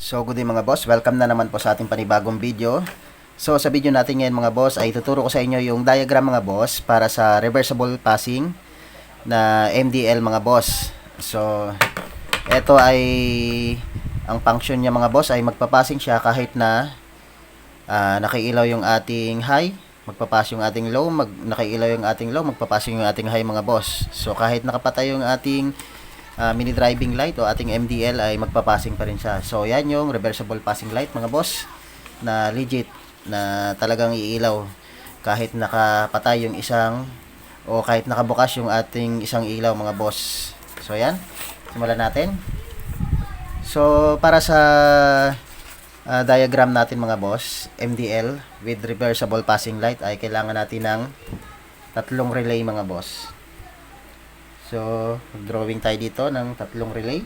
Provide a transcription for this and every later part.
So good day mga boss, welcome na naman po sa ating panibagong video. So sa video natin ngayon mga boss ay tuturo ko sa inyo yung diagram mga boss para sa reversible passing na MDL mga boss. So ito ay ang function niya mga boss ay magpapassing siya kahit na nakailaw yung ating high, magpapass yung ating low, nakailaw yung ating low, magpapassing yung ating high mga boss. So kahit nakapatay yung ating mini driving light o ating MDL ay magpapassing pa rin siya. So yan yung reversible passing light mga boss na legit na talagang iilaw kahit nakapatay yung isang o kahit nakabukas yung ating isang ilaw mga boss. So yan, simulan natin. So para sa diagram natin mga boss, MDL with reversible passing light ay kailangan natin ng tatlong relay mga boss. So, drawing tayo dito ng tatlong relay.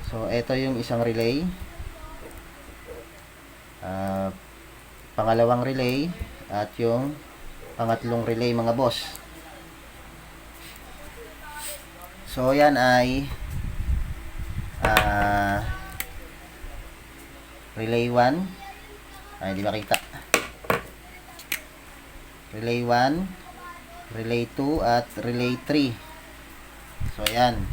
So, ito yung isang relay. Pangalawang relay at yung pangatlong relay mga boss. So, yan ay relay 1. Ay, hindi makita. Relay 1. Relay 2 at relay 3. So ayan.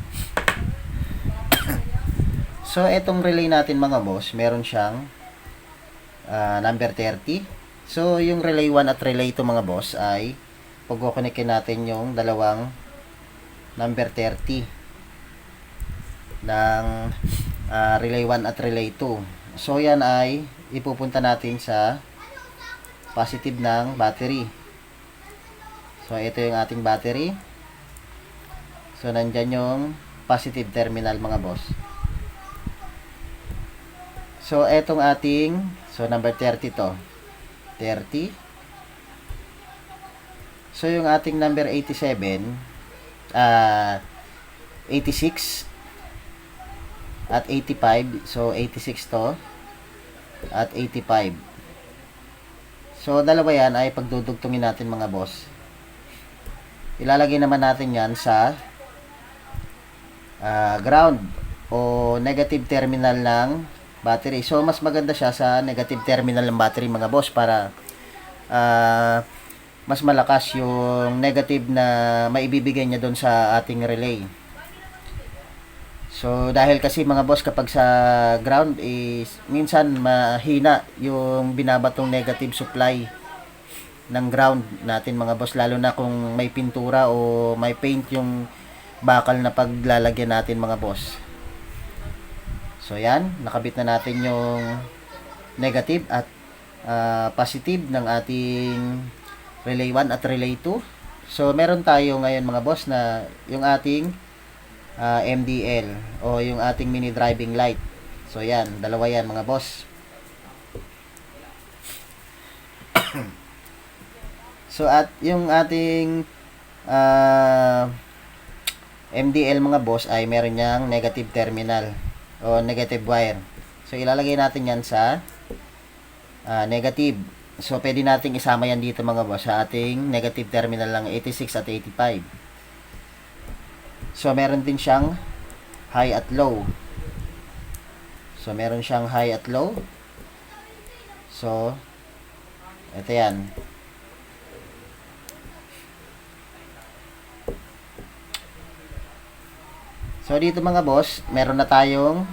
So etong relay natin mga boss, meron siyang number 30. So yung relay 1 at relay 2 mga boss ay pagkukonikin natin yung dalawang number 30 ng relay 1 at relay 2. So yan ay ipupunta natin sa positive ng battery. So, ito yung ating battery. So, nandyan yung positive terminal mga boss. So, etong ating, so number 30 to. 30. So, yung ating number 87, 86, at 85. So, 86 to, at 85. So, dalawa yan ay pagdudugtungin natin mga boss. Ilalagay naman natin yan sa ground o negative terminal ng battery. So, mas maganda siya sa negative terminal ng battery mga boss para mas malakas yung negative na maibibigay niya doon sa ating relay. So, dahil kasi mga boss kapag sa ground is minsan mahina yung binabatong negative supply ng ground natin mga boss, lalo na kung may pintura o may paint yung bakal na paglalagyan natin mga boss. So yan, nakabit na natin yung negative at positive ng ating relay 1 at relay 2. So meron tayo ngayon mga boss na yung ating MDL o yung ating mini driving light. So yan, dalawa yan mga boss. So at yung ating MDL mga boss ay meron niyang negative terminal o negative wire. So ilalagay natin yan sa negative. So pwede nating isama yan dito mga boss sa ating negative terminal ng 86 at 85. So meron din siyang high at low. So meron siyang high at low. So ito yan. So dito mga boss, meron na tayong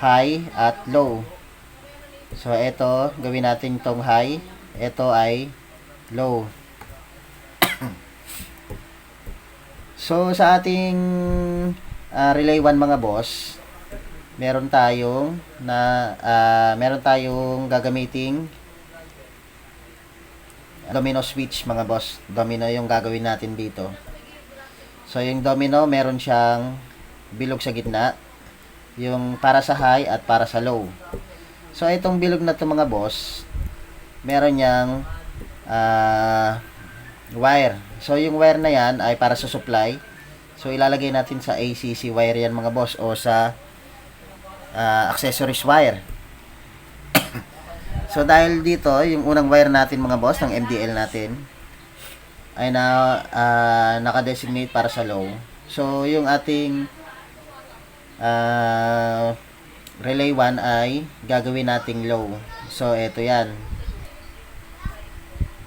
high at low. So ito, gawin natin tong high. Ito ay low. So sa ating relay 1 mga boss, meron tayong gagamiting domino switch mga boss. Domino yung gagawin natin dito. So, yung domino, meron siyang bilog sa gitna. Yung para sa high at para sa low. So, itong bilog na to mga boss, meron niyang wire. So, yung wire na yan ay para sa supply. So, ilalagay natin sa ACC wire yan mga boss o sa accessories wire. So, dahil dito, yung unang wire natin mga boss, ng MDL natin, ay naka-designate para sa low. So, yung ating relay 1 ay gagawin nating low. So, ito yan.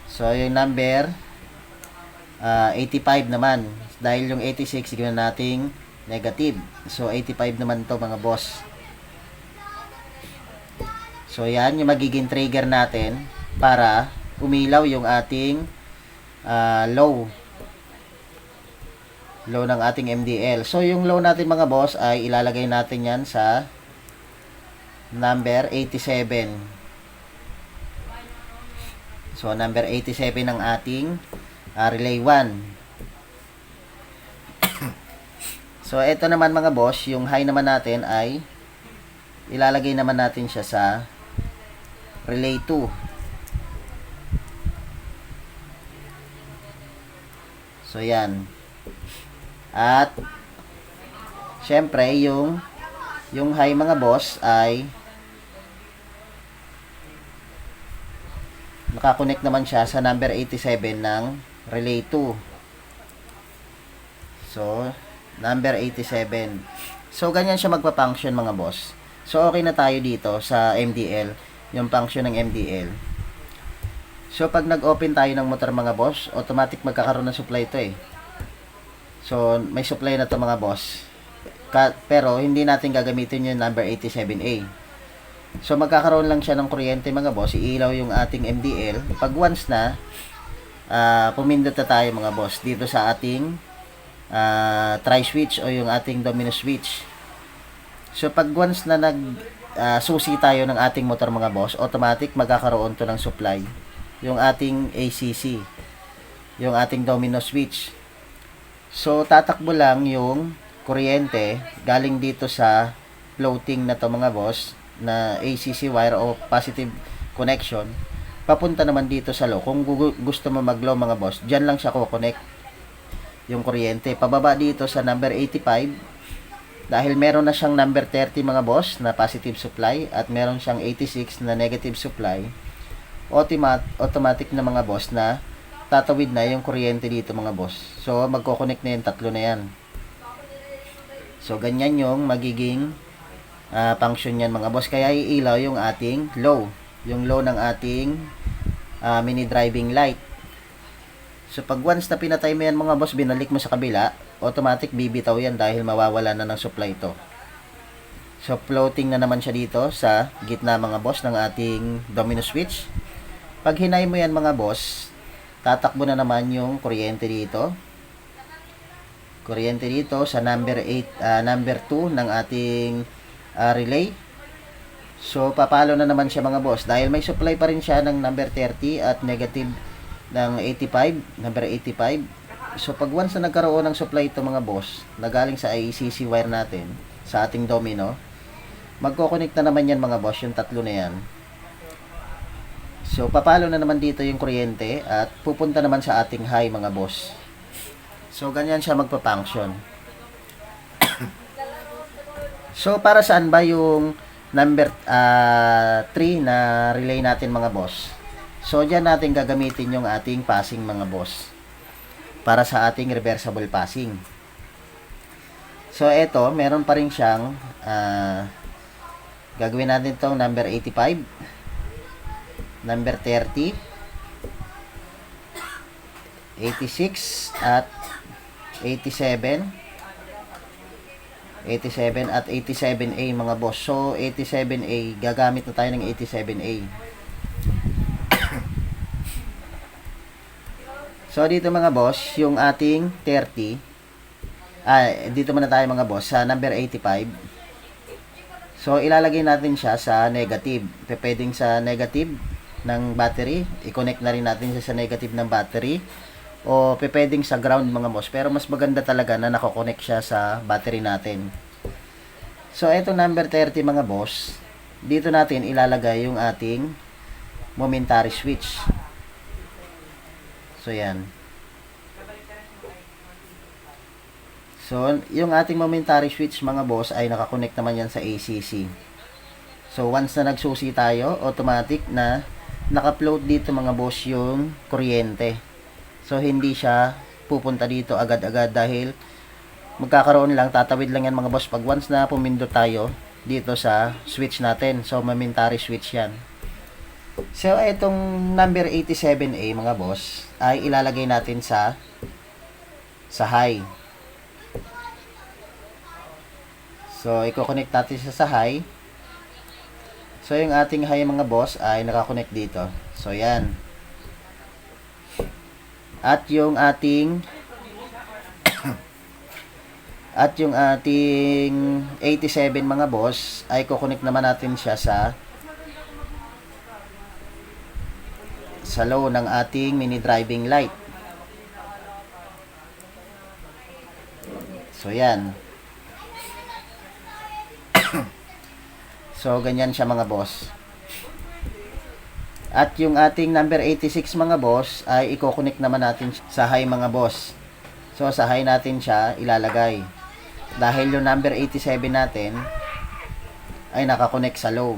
So, yung number 85 naman. Dahil yung 86, gawin nating negative. So, 85 naman to mga boss. So, yan yung magiging trigger natin para umilaw yung ating low. Low ng ating MDL. So, yung low natin mga boss ay ilalagay natin yan sa number 87. So, number 87 ng ating relay 1. So, ito naman mga boss, yung high naman natin ay ilalagay naman natin siya sa relay 2. So, yan. At, syempre, yung high mga boss ay nakakonect naman siya sa number 87 ng relay 2. So, number 87. So, ganyan siya magpa-function mga boss. So, okay na tayo dito sa MDL, yung function ng MDL. So, pag nag-open tayo ng motor mga boss, automatic magkakaroon ng supply ito eh. So, may supply na to mga boss. Pero, hindi natin gagamitin yung number 87A. So, magkakaroon lang siya ng kuryente mga boss. Iilaw yung ating MDL. Pag once na, pumindot na tayo mga boss dito sa ating tri-switch o yung ating domino switch. So, pag once na susi tayo ng ating motor mga boss, automatic magkakaroon to ng supply. Yung ating ACC. Yung ating domino switch. So, tatakbo lang yung kuryente galing dito sa floating na to mga boss na ACC wire o positive connection papunta naman dito sa low. Kung gusto mo mag-low mga boss, dyan lang siya ko-connect yung kuryente. Pababa dito sa number 85 dahil meron na siyang number 30 mga boss na positive supply at meron siyang 86 na negative supply. Automatic na mga boss na tatawid na yung kuryente dito mga boss. So magko-connect na yung tatlo na yan. So ganyan yung magiging function yan mga boss. Kaya iilaw yung ating low. Yung low ng ating mini driving light. So pag once na pinatay mo yan mga boss, binalik mo sa kabila, automatic bibitaw yan dahil mawawala na ng supply ito. So floating na naman siya dito sa gitna mga boss ng ating domino switch. Pag hinay mo yan mga boss, tatakbo na naman yung kuryente dito. Kuryente dito sa number 2 ng ating relay. So, papalo na naman siya mga boss. Dahil may supply pa rin siya ng number 30 at negative ng 85, number 85. So, pag once na nagkaroon ng supply ito mga boss, na galing sa ACC wire natin, sa ating domino, magkoconnect na naman yan mga boss, yung tatlo na yan. So, papalo na naman dito yung kuryente at pupunta naman sa ating high mga boss. So, ganyan siya magpa-function. So, para saan ba yung number 3 na relay natin mga boss? So, dyan natin gagamitin yung ating passing mga boss. Para sa ating reversible passing. So, eto, meron pa rin siyang gagawin natin itong number 85, number 30, 86, at 87 at 87A mga boss. So 87A, gagamit na tayo ng 87A. So dito mga boss, yung ating 30, dito muna tayo mga boss sa number 85. So ilalagay natin siya sa negative. Pwedeng sa negative ng battery, i-connect na rin natin siya sa negative ng battery, o pwedeng sa ground mga boss. Pero mas maganda talaga na nako-connect siya sa battery natin. So, ito number 30 mga boss. Dito natin ilalagay yung ating momentary switch. So, yan. So, yung ating momentary switch mga boss ay nakakonect naman yan sa ACC. So, once na nagsusi tayo, automatic na naka-float dito mga boss yung kuryente. So, hindi siya pupunta dito agad-agad dahil magkakaroon lang, tatawid lang yan mga boss. Pag once na pumindot tayo, dito sa switch natin. So momentary switch yan. So itong number 87A mga boss ay ilalagay natin sa high. So i-connect natin sa high. So yung ating high mga boss ay nakakonect dito. So yan. At yung ating 87 mga boss ay kukonek naman natin siya sa low ng ating mini driving light. So yan. So ganyan siya mga boss. At yung ating number 86 mga boss ay i-connect naman natin sa high mga boss. So sa high natin siya ilalagay. Dahil yung number 87 natin ay nakakonect sa low.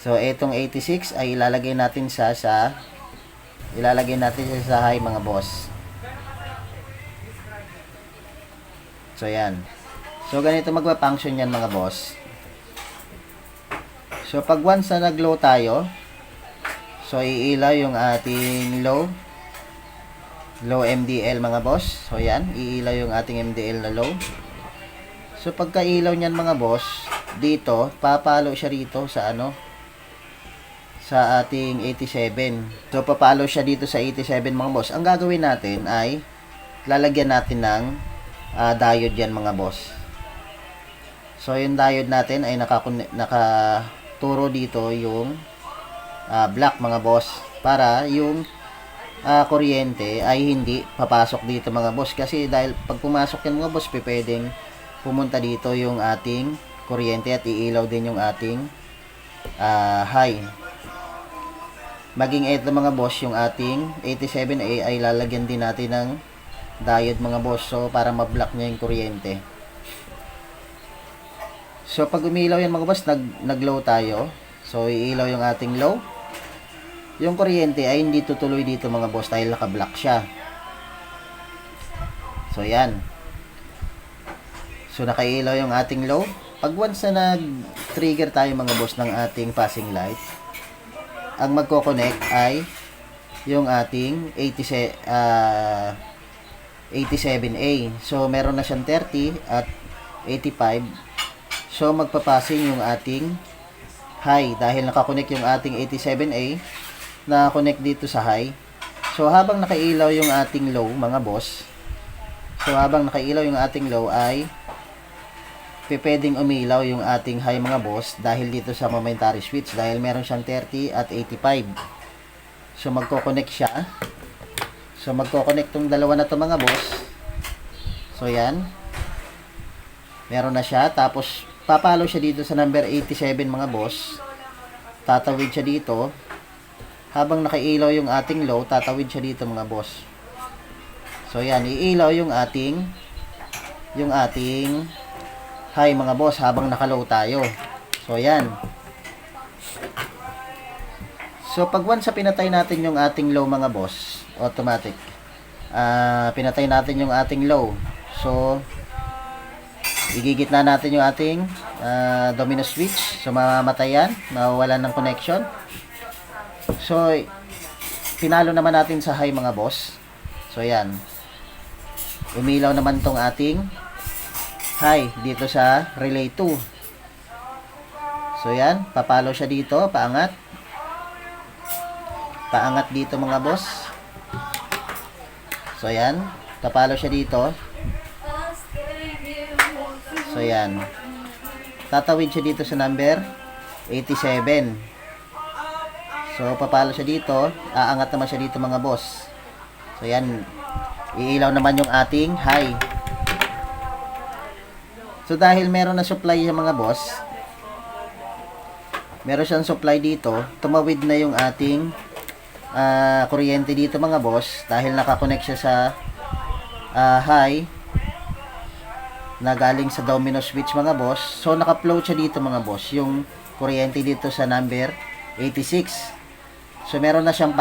So itong 86 ay ilalagay natin sa high mga boss. So yan. So ganito magpa-function yan mga boss. So pag once na nag-low tayo, so iilaw yung ating low MDL mga boss. So yan, iilaw yung ating MDL na low. So pagka ilaw niyan mga boss, dito papalo siya rito sa sa ating 87. So papalo siya dito sa 87 mga boss. Ang gagawin natin ay lalagyan natin ng diode yan mga boss. So yung diode natin ay nakaturo dito yung black mga boss para yung kuryente ay hindi papasok dito mga boss, kasi dahil pag pumasok yan mga boss pwedeng pumunta dito yung ating kuryente at iilaw din yung ating high. Maging ito mga boss, yung ating 87A ay lalagyan din natin ng diode mga boss, so para ma-block niya yung kuryente. So pag umilaw yan mga boss, nag-low tayo, so iilaw yung ating low. Yung kuryente ay hindi tutuloy dito mga boss dahil naka-block siya. So yan. So nakailaw yung ating low. Pag once na nag-trigger tayo mga boss ng ating passing light, ang magko-connect ay yung ating 87A. So meron na siyang 30 at 85. So magpapassing yung ating high dahil nakakonect yung ating 87A na connect dito sa high. So habang nakailaw yung ating low mga boss, ay pwedeng umilaw yung ating high mga boss dahil dito sa momentary switch, dahil meron siyang 30 at 85. So magko-connect siya. So magko-connect tong dalawa na to mga boss. So yan. Meron na siya, tapos papalo siya dito sa number 87 mga boss. Tatawid siya dito. Habang nakailaw yung ating low, tatawid siya dito mga boss. So yan, iilaw yung ating high mga boss habang naka-low tayo. So yan. So pag once sa pinatay natin yung ating low mga boss, automatic. Pinatay natin yung ating low. So igigit na natin yung ating domino switch. So mamamatay yan, mawawalan ng connection. So pinalo naman natin sa high mga boss. So yan, umilaw naman tong ating high dito sa relay 2. So yan, papalo siya dito, paangat dito mga boss. So yan, papalo siya dito. So yan, tatawid siya dito sa number 87. So papalo siya dito, aangat naman siya dito mga boss. So yan, iilaw naman yung ating high. So dahil meron na supply yung mga boss, meron siyang supply dito, tumawid na yung ating kuryente dito mga boss dahil nakakonect siya sa high na galing sa domino switch mga boss. So naka-flow siya dito mga boss, yung kuryente dito sa number 86. So meron na siyang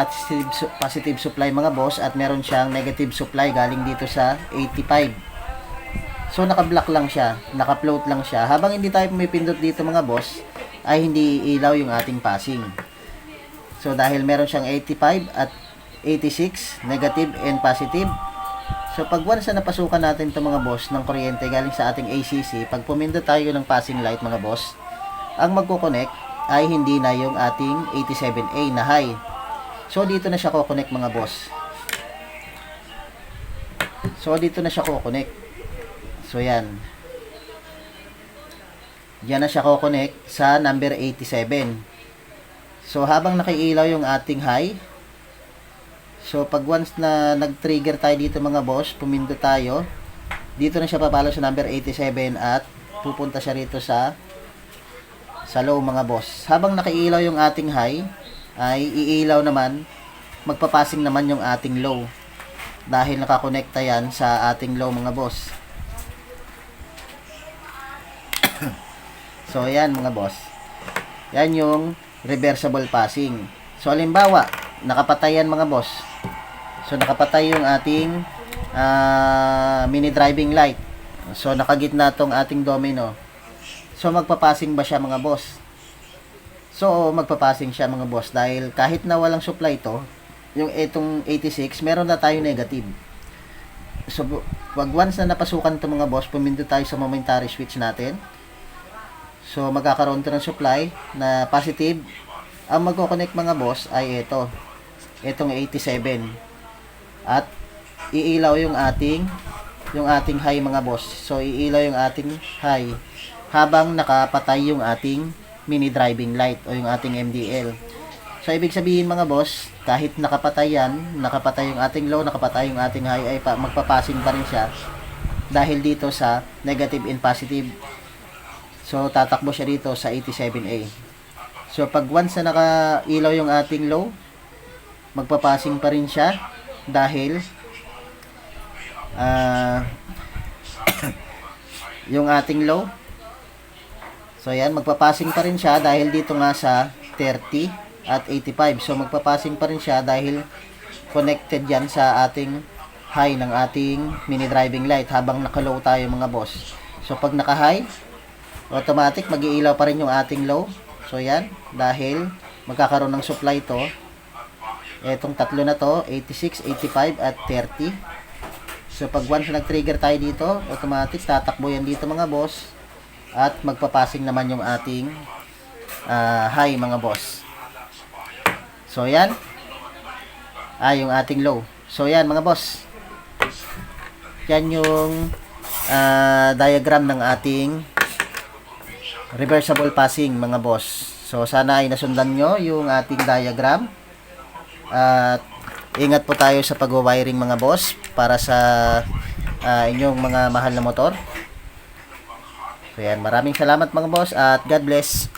positive supply mga boss at meron siyang negative supply galing dito sa 85. So naka-block lang siya, naka-float lang siya. Habang hindi tayo pumipindot dito mga boss, ay hindi ilaw yung ating passing. So dahil meron siyang 85 at 86, negative and positive. So pag once na napasukan natin itong mga boss ng kuryente galing sa ating ACC, pag pumindot tayo ng passing light mga boss, ang magko-connect ay hindi na yung ating 87A na high. So dito na siya ko-connect mga boss. So dito na siya ko-connect. So yan. Diyan na siya ko-connect sa number 87. So habang nakailaw yung ating high, so pag once na nag-trigger tayo dito mga boss, pumindot tayo, dito na siya papalo sa number 87 at pupunta siya rito sa low mga boss. Habang nakailaw yung ating high, ay iilaw naman, magpapasing naman yung ating low. Dahil nakakonekta yan sa ating low mga boss. So yan mga boss. Yan yung reversible passing. So halimbawa, nakapatay yan mga boss. So nakapatay yung ating mini driving light. So nakagitna tong ating domino. So magpapasing ba siya mga boss? So magpapasing siya mga boss dahil kahit na walang supply to, yung itong 86, meron na tayo negative. So wag once na napasukan to mga boss, pumindot tayo sa momentary switch natin. So magkakaroon to ng supply na positive. Ang magko-connect mga boss ay itong 87. At iilaw yung ating high mga boss. So iilaw yung ating high habang nakapatay yung ating mini driving light o yung ating MDL. So ibig sabihin mga boss, kahit nakapatay yan, nakapatay yung ating low, nakapatay yung ating high, ay magpapasin pa rin siya dahil dito sa negative and positive. So tatakbo siya dito sa 87A. So pag once na nakailaw yung ating low, magpapasing pa rin siya dahil yung ating low. So yan, magpapasing pa rin siya dahil dito nga sa 30 at 85. So magpapasing pa rin siya dahil connected yan sa ating high ng ating mini driving light habang naka-low tayo mga boss. So pag naka-high, automatic mag-iilaw pa rin yung ating low. So yan, dahil magkakaroon ng supply to. Etong tatlo na to, 86, 85 at 30. So pag once nag-trigger tayo dito, automatic tatakbo yan dito mga boss. At magpapasing naman yung ating high mga boss. So yan. Yung ating low. So yan mga boss. Yan yung diagram ng ating reversible passing mga boss. So sana ay nasundan nyo yung ating diagram. At ingat po tayo sa pag-wiring mga boss para sa inyong mga mahal na motor. So yan, maraming salamat mga boss at God bless.